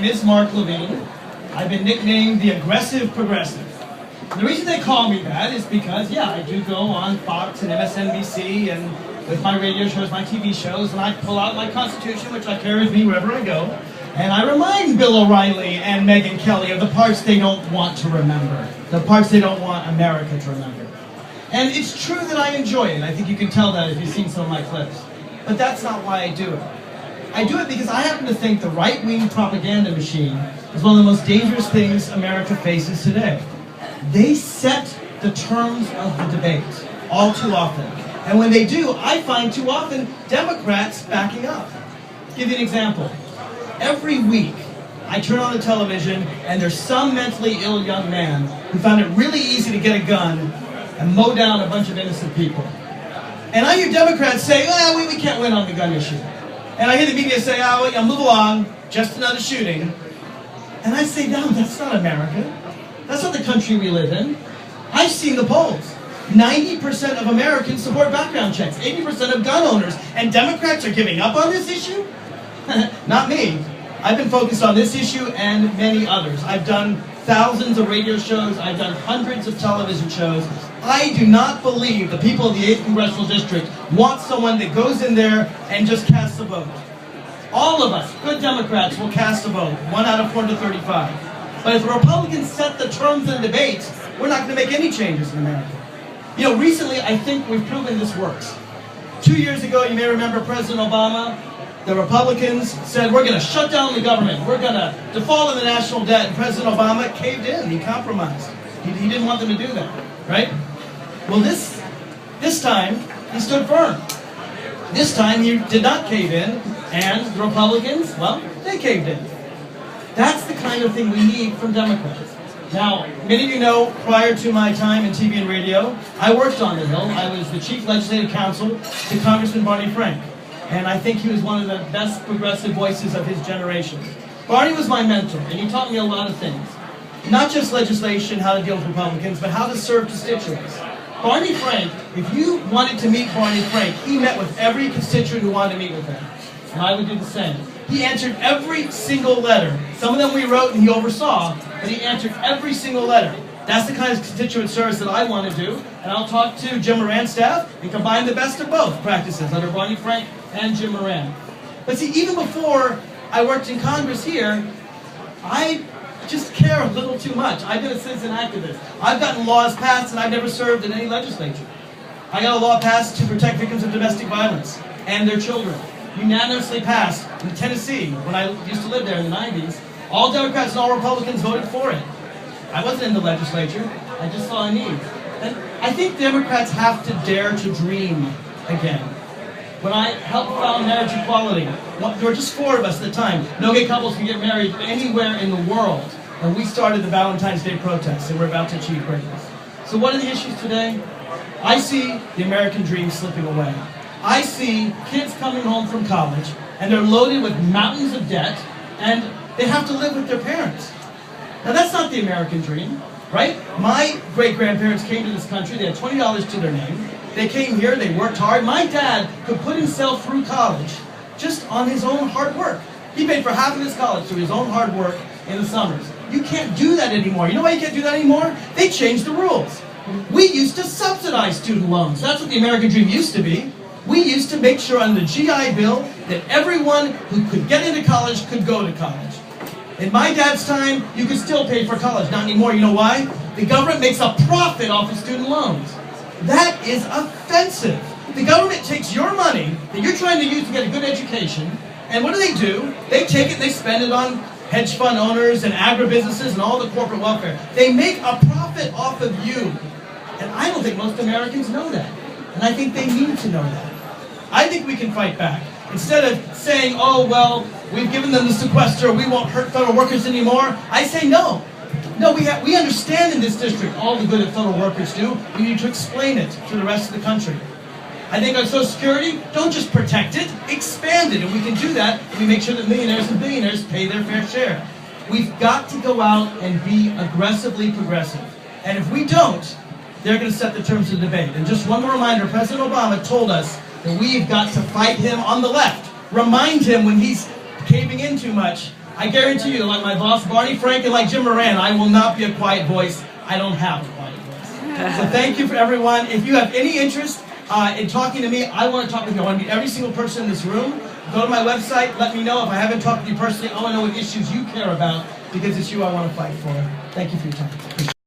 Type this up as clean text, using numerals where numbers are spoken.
name is Mark Levine. I've been nicknamed the Aggressive Progressive. The reason they call me that is because, yeah, I do go on Fox and MSNBC and with my radio shows, my TV shows, and I pull out my Constitution, which I carry with me wherever I go, and I remind Bill O'Reilly and Megyn Kelly of the parts they don't want to remember, the parts they don't want America to remember. And it's true that I enjoy it. I think you can tell that if you've seen some of my clips. But that's not why I do it. I do it because I happen to think the right-wing propaganda machine is one of the most dangerous things America faces today. They set the terms of the debate all too often. And when they do, I find too often Democrats backing up. I'll give you an example. Every week, I turn on the television and there's some mentally ill young man who found it really easy to get a gun and mow down a bunch of innocent people. And I hear Democrats say, well, we can't win on the gun issue. And I hear the media say, oh, well, move along, just another shooting. And I say, no, that's not America. That's not the country we live in. I've seen the polls. 90% of Americans support background checks, 80% of gun owners, and Democrats are giving up on this issue? Not me. I've been focused on this issue and many others. I've done thousands of radio shows. I've done hundreds of television shows. I do not believe the people of the 8th Congressional District want someone that goes in there and just casts a vote. All of us, good Democrats, will cast a vote, 1 out of 435. But if the Republicans set the terms of the debate, we're not going to make any changes in America. You know, recently, I think we've proven this works. 2 years ago, you may remember President Obama, the Republicans said, we're going to shut down the government. We're going to default on the national debt. And President Obama caved in. He compromised. He didn't want them to do that, right? Well, this time, he stood firm. This time, he did not cave in. And the Republicans, well, they caved in. That's the kind of thing we need from Democrats. Now, many of you know, prior to my time in TV and radio, I worked on the Hill. I was the chief legislative counsel to Congressman Barney Frank. And I think he was one of the best progressive voices of his generation. Barney was my mentor, and he taught me a lot of things. Not just legislation, how to deal with Republicans, but how to serve constituents. Barney Frank, if you wanted to meet Barney Frank, he met with every constituent who wanted to meet with him. And I would do the same. He answered every single letter. Some of them we wrote and he oversaw, but he answered every single letter. That's the kind of constituent service that I want to do, and I'll talk to Jim Moran's staff and combine the best of both practices under Barney Frank and Jim Moran. But see, even before I worked in Congress here, I just care a little too much. I've been a citizen activist. I've gotten laws passed and I've never served in any legislature. I got a law passed to protect victims of domestic violence and their children. Unanimously passed in Tennessee when I used to live there in the 90s. All Democrats and all Republicans voted for it. I wasn't in the legislature. I just saw a need. And I think Democrats have to dare to dream again. When I helped found marriage equality, there were just 4 of us at the time. No gay couples can get married anywhere in the world. And we started the Valentine's Day protests, and we're about to achieve greatness. So what are the issues today? I see the American dream slipping away. I see kids coming home from college, and they're loaded with mountains of debt, and they have to live with their parents. Now that's not the American dream, right? My great-grandparents came to this country, they had $20 to their name. They came here, they worked hard. My dad could put himself through college just on his own hard work. He paid for half of his college through his own hard work in the summers. You can't do that anymore. You know why you can't do that anymore? They changed the rules. We used to subsidize student loans. That's what the American dream used to be. We used to make sure under the GI Bill that everyone who could get into college could go to college. In my dad's time, you could still pay for college. Not anymore. You know why? The government makes a profit off of student loans. That is offensive. The government takes your money that you're trying to use to get a good education, and what do? They take it and they spend it on hedge fund owners and agribusinesses and all the corporate welfare. They make a profit off of you. And I don't think most Americans know that. And I think they need to know that. I think we can fight back. Instead of saying, oh, well, we've given them the sequester, we won't hurt federal workers anymore, I say no. No, we understand in this district all the good that federal workers do. We need to explain it to the rest of the country. I think on Social Security, don't just protect it, expand it. And we can do that if we make sure that millionaires and billionaires pay their fair share. We've got to go out and be aggressively progressive. And if we don't, they're going to set the terms of debate. And just one more reminder, President Obama told us that we've got to fight him on the left. Remind him when he's caving in too much I guarantee you, like my boss Barney Frank and like Jim Moran, I will not be a quiet voice. I don't have a quiet voice. So thank you for everyone. If you have any interest in talking to me, I want to talk with you. I want to meet every single person in this room. Go to my website. Let me know. If I haven't talked to you personally, I want to know what issues you care about, because it's you I want to fight for. Thank you for your time.